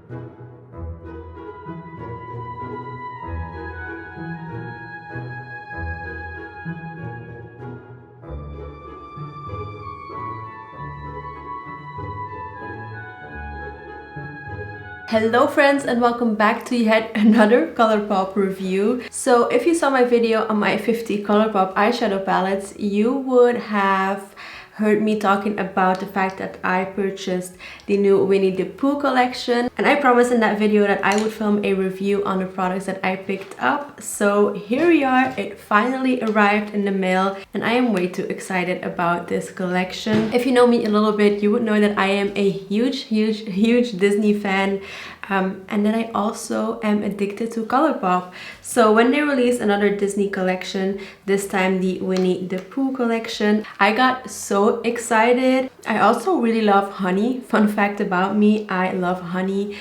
Hello friends, and welcome back to yet another Colourpop review. So if you saw my video on my 50 Colourpop eyeshadow palettes, you would have heard me talking about the fact that I purchased the new Winnie the Pooh collection, and I promised in that video that I would film a review on the products that I picked up. So here we are, it finally arrived in the mail and I am way too excited about this collection. If you know me a little bit, you would know that I am a huge Disney fan. And then I also am addicted to Colourpop. So when they released another Disney collection, this time the Winnie the Pooh collection, I got so excited. I also really love Hunny. Fun fact about me, I love Hunny.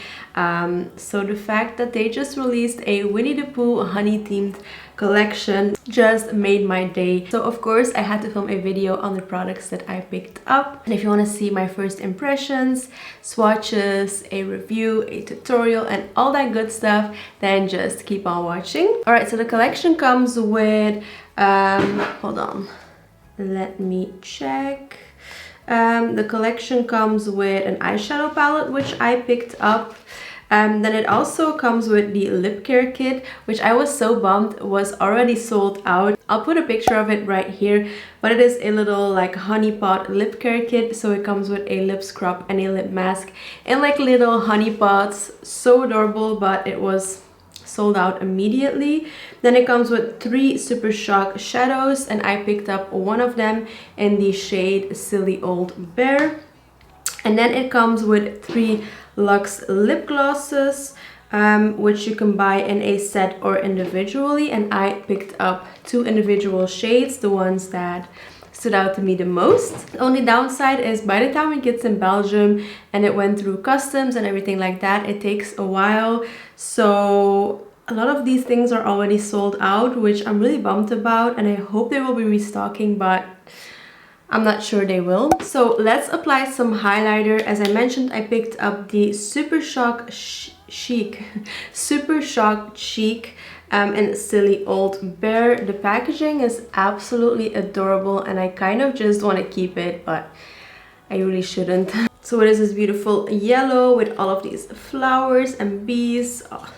So the fact that they just released a Winnie the Pooh Hunny themed collection just made my day. So of course I had to film a video on the products that I picked up. And if you want to see my first impressions, swatches, a review, a tutorial and all that good stuff, then just keep on watching. Alright, so the collection comes with hold on, let me check. The collection comes with an eyeshadow palette, which I picked up. Then it also comes with the lip care kit, which I was so bummed was already sold out. I'll put a picture of it right here, but it is a little like honey pot lip care kit. So it comes with a lip scrub and a lip mask and like little honey pots. So adorable, but it was sold out immediately. Then it comes with 3 Super Shock shadows, and I picked up one of them in the shade Silly Old Bear. And then it comes with 3 Luxe lip glosses, which you can buy in a set or individually, and I picked up 2 individual shades, the ones that stood out to me the most. The only downside is by the time it gets in Belgium and it went through customs and everything like that, it takes a while. So a lot of these things are already sold out, which I'm really bummed about, and I hope they will be restocking, but I'm not sure they will. So let's apply some highlighter. As I mentioned, I picked up the Super Shock Chic and Silly Old Bear. The packaging is absolutely adorable and I kind of just want to keep it, but I really shouldn't. So it is this beautiful yellow with all of these flowers and bees. Oh,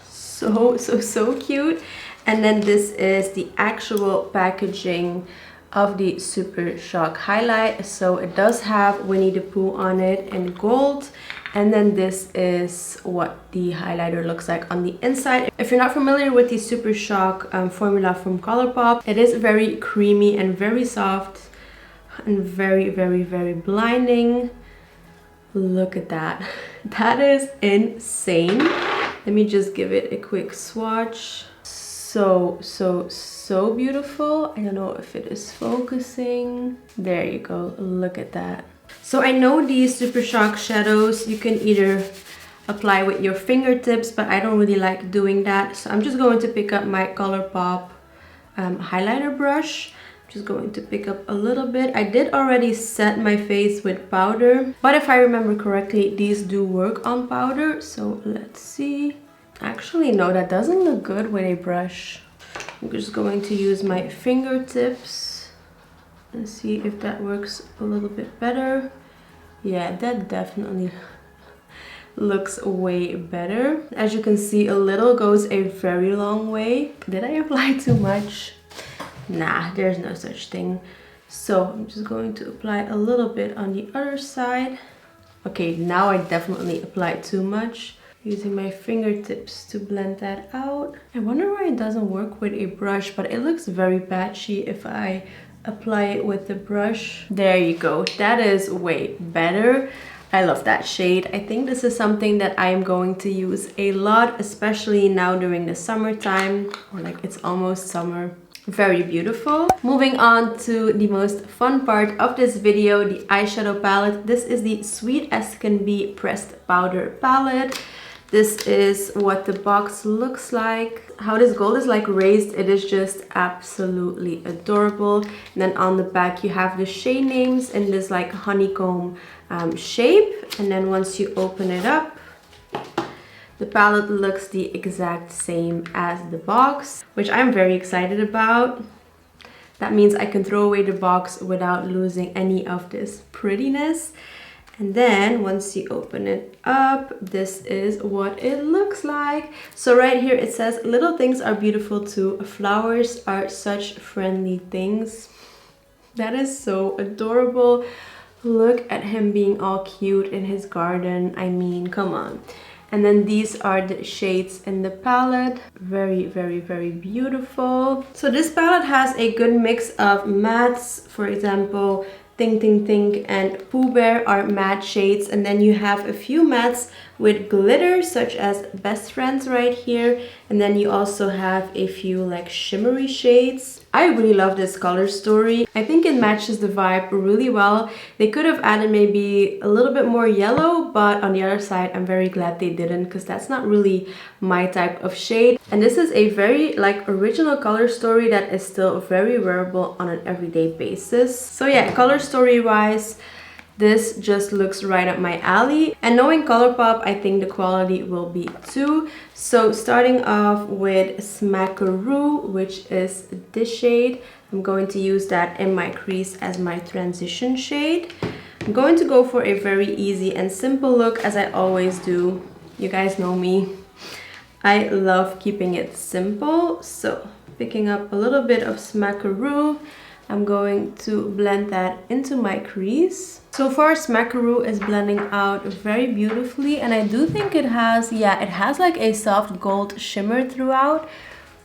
so cute. And then this is the actual packaging of the Super Shock highlight. So it does have Winnie the Pooh on it in gold, and then this is what the highlighter looks like on the inside. If you're not familiar with the Super Shock formula from Colourpop, it is very creamy and very soft and very blinding. Look at that. That is insane. Let me just give it a quick swatch. So beautiful. I don't know if it is focusing. There you go, look at that. So I know these Super Shock shadows you can either apply with your fingertips, but I don't really like doing that. So I'm just going to pick up my Colourpop highlighter brush. I'm just going to pick up a little bit. I did already set my face with powder, but if I remember correctly, these do work on powder. So let's see. Actually, no, that doesn't look good with a brush. I'm just going to use my fingertips and see if that works a little bit better. Yeah, that definitely looks way better. As you can see, a little goes a very long way. Did I apply too much? Nah, there's no such thing. So I'm just going to apply a little bit on the other side. Okay, now I definitely applied too much. Using my fingertips to blend that out. I wonder why it doesn't work with a brush, but it looks very patchy if I apply it with the brush. There you go, that is way better. I love that shade. I think this is something that I am going to use a lot, especially now during the summertime, or like it's almost summer. Very beautiful. Moving on to the most fun part of this video, the eyeshadow palette. This is the Sweet as Can Be Pressed Powder palette. This is what the box looks like. How this gold is like raised, it is just absolutely adorable. And then on the back you have the shade names in this like honeycomb shape. And then once you open it up, The palette looks the exact same as the box, which I'm very excited about. That means I can throw away the box without losing any of this prettiness. And then once you open it up, this is what it looks like. So right here it says, little things are beautiful too. Flowers are such friendly things. That is so adorable. Look at him being all cute in his garden. I mean, come on. And then these are the shades in the palette. Very, very, very beautiful. So this palette has a good mix of mattes. For example, Think Think Think and Pooh Bear are matte shades. And then you have a few mattes with glitter, such as Best Friends right here. And then you also have a few like shimmery shades. I really love this color story. I think it matches the vibe really well. They could have added maybe a little bit more yellow, but on the other side, I'm very glad they didn't, because that's not really my type of shade. And this is a very like original color story that is still very wearable on an everyday basis. So yeah, color story wise, this just looks right up my alley. And knowing Colourpop, I think the quality will be too. So starting off with Smackaroo, which is this shade. I'm going to use that in my crease as my transition shade. I'm going to go for a very easy and simple look, as I always do. You guys know me. I love keeping it simple. So picking up a little bit of Smackaroo, I'm going to blend that into my crease. So far, Smackaroo is blending out very beautifully, and I do think it has, yeah, it has like a soft gold shimmer throughout,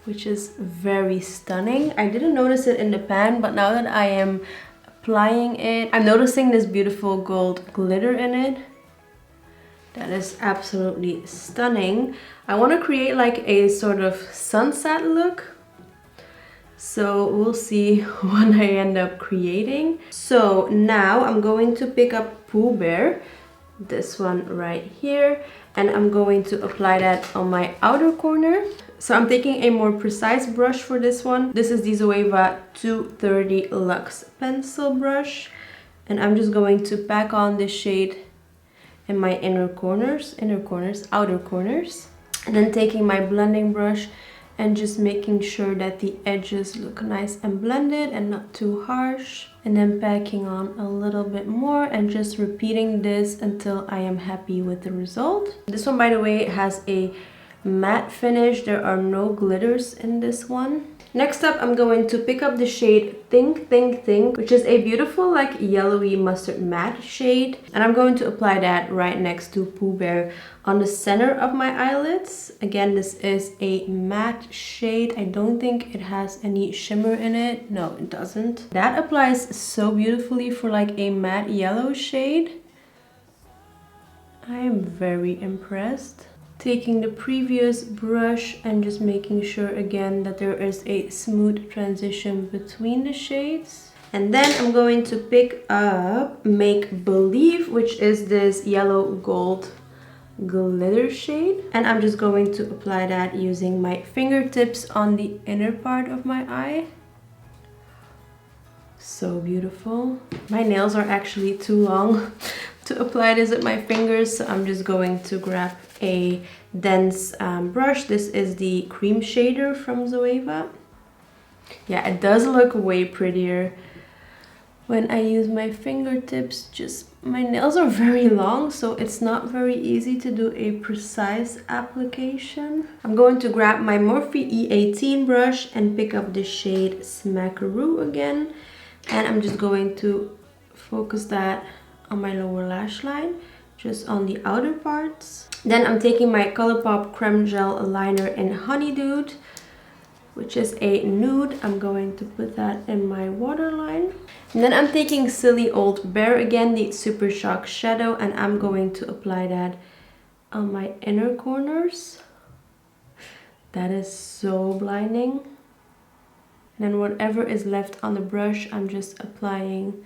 which is very stunning. I didn't notice it in the pan, but now that I am applying it, I'm noticing this beautiful gold glitter in it. That is absolutely stunning. I want to create like a sort of sunset look. So we'll see what I end up creating. So now I'm going to pick up Pooh Bear, this one right here, and I'm going to apply that on my outer corner. So I'm taking a more precise brush for this one. This is the Zoeva 230 Luxe pencil brush, and I'm just going to pack on this shade in my outer corners, and then taking my blending brush and just making sure that the edges look nice and blended and not too harsh. And then packing on a little bit more and just repeating this until I am happy with the result. This one, by the way, has a matte finish. There are no glitters in this one. Next up, I'm going to pick up the shade Think Think Think, which is a beautiful like yellowy mustard matte shade. And I'm going to apply that right next to Pooh Bear on the center of my eyelids. Again, this is a matte shade. I don't think it has any shimmer in it. No, it doesn't. That applies so beautifully for like a matte yellow shade. I am very impressed. Taking the previous brush and just making sure again that there is a smooth transition between the shades. And then I'm going to pick up Make Believe, which is this yellow gold glitter shade. And I'm just going to apply that using my fingertips on the inner part of my eye. So beautiful. My nails are actually too long to apply this with my fingers, so I'm just going to grab a dense brush. This is the cream shader from Zoeva. Yeah, it does look way prettier when I use my fingertips. Just my nails are very long, so it's not very easy to do a precise application. I'm going to grab my Morphe E18 brush and pick up the shade Smackaroo again, and I'm just going to focus that on my lower lash line, just on the outer parts. Then I'm taking my Colourpop Creme Gel Liner in Honeydew, which is a nude. I'm going to put that in my waterline. And then I'm taking Silly Old Bear again, the Super Shock Shadow, and I'm going to apply that on my inner corners. That is so blinding. And then whatever is left on the brush, I'm just applying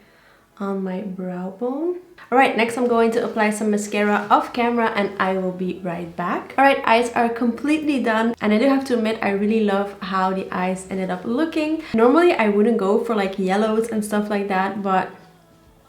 on my brow bone. Alright, next I'm going to apply some mascara off camera and I will be right back. Alright, eyes are completely done, and I do have to admit I really love how the eyes ended up looking. Normally I wouldn't go for like yellows and stuff like that, but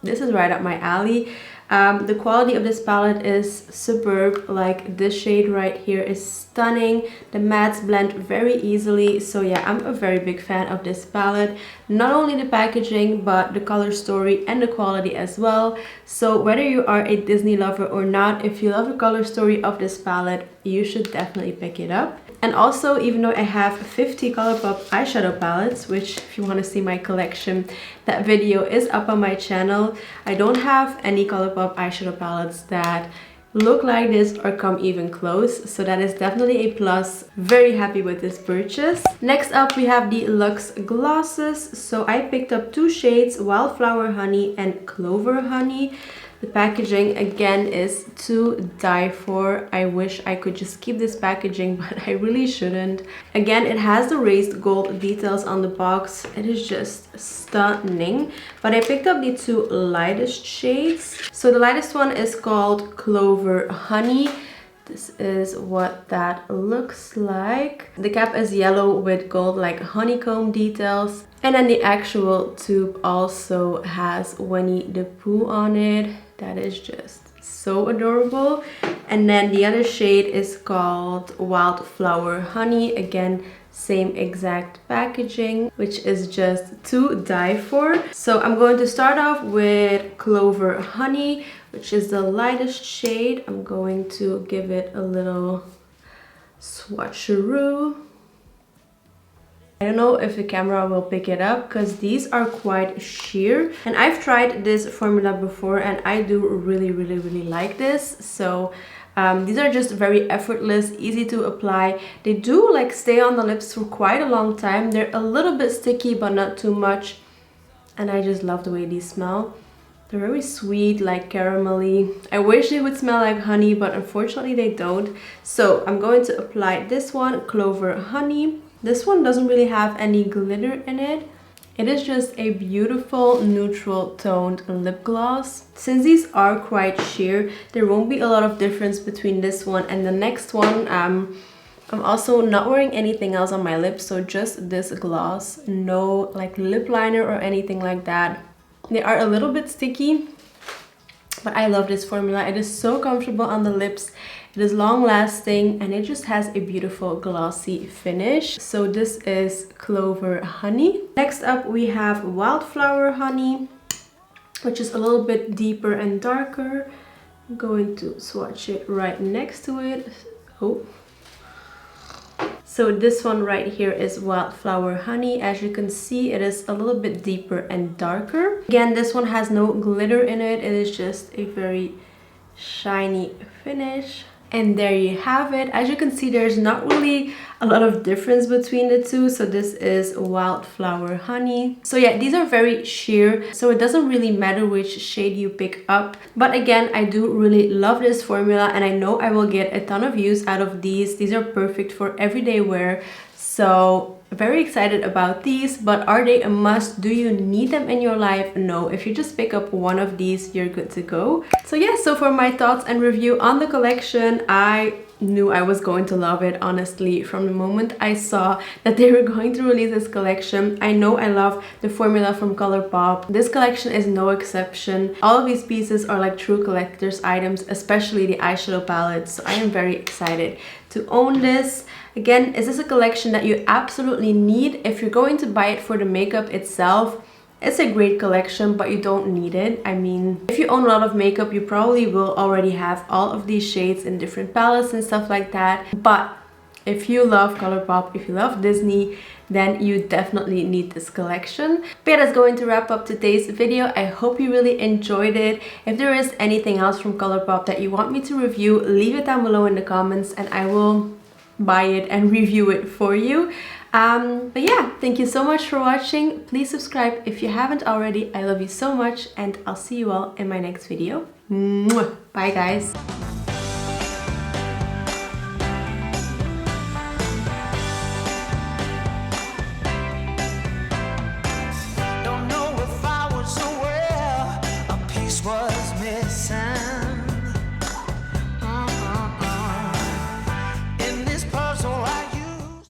this is right up my alley. The quality of this palette is superb. Like this shade right here is stunning. The mattes blend very easily. So yeah, I'm a very big fan of this palette. Not only the packaging, but the color story and the quality as well. So whether you are a Disney lover or not, if you love the color story of this palette, you should definitely pick it up. And also, even though I have 50 Colourpop eyeshadow palettes, which if you want to see my collection, that video is up on my channel, I don't have any Colourpop eyeshadow palettes that look like this or come even close. So that is definitely a plus. Very happy with this purchase. Next up, we have the Luxe glosses. So I picked up two shades, Wildflower Honey and Clover Honey. The packaging again is to die for. I wish I could just keep this packaging, but I really shouldn't. Again, it has the raised gold details on the box. It is just stunning. But I picked up the two lightest shades. So the lightest one is called Clover Honey. This is what that looks like. The cap is yellow with gold like honeycomb details. And then the actual tube also has Winnie the Pooh on it. That is just so adorable. And then the other shade is called Wildflower Honey. Again, same exact packaging, which is just to die for. So I'm going to start off with Clover Honey, which is the lightest shade. I'm going to give it a little swatcheroo. I don't know if the camera will pick it up because these are quite sheer. And I've tried this formula before and I do really like this. So these are just very effortless, easy to apply. They do like stay on the lips for quite a long time. They're a little bit sticky but not too much. And I just love the way these smell. They're very sweet, like caramelly. I wish they would smell like honey, but unfortunately they don't. So I'm going to apply this one, Clover Honey. This one doesn't really have any glitter in it. It is just a beautiful neutral toned lip gloss. Since these are quite sheer, there won't be a lot of difference between this one and the next one. I'm also not wearing anything else on my lips, so just this gloss. No like lip liner or anything like that. They are a little bit sticky, but I love this formula. It is so comfortable on the lips. It is long lasting and it just has a beautiful glossy finish. So this is Clover Honey. Next up we have Wildflower Honey, which is a little bit deeper and darker. I'm going to swatch it right next to it. Oh. So this one right here is Wildflower Honey. As you can see, it is a little bit deeper and darker. Again, this one has no glitter in it. It is just a very shiny finish. And there you have it. As you can see, there's not really a lot of difference between the two. So this is Wildflower Honey. So yeah, these are very sheer, so it doesn't really matter which shade you pick up. But again, I do really love this formula and I know I will get a ton of use out of these. These are perfect for everyday wear. So very excited about these, but are they a must? Do you need them in your life? No, if you just pick up one of these, you're good to go. So yeah, so for my thoughts and review on the collection, I knew I was going to love it, honestly. From the moment I saw that they were going to release this collection, I know I love the formula from Colourpop. This collection is no exception. All of these pieces are like true collector's items, especially the eyeshadow palettes. So I am very excited to own this. Again, is this a collection that you absolutely need? If you're going to buy it for the makeup itself, it's a great collection, but you don't need it. I mean, if you own a lot of makeup, you probably will already have all of these shades in different palettes and stuff like that. But if you love Colourpop, if you love Disney, then you definitely need this collection. But yeah, that's going to wrap up today's video. I hope you really enjoyed it. If there is anything else from Colourpop that you want me to review, leave it down below in the comments and I will buy it and review it for you. But yeah, thank you so much for watching. Please subscribe if you haven't already. I love you so much and I'll see you all in my next video. Mwah. Bye guys.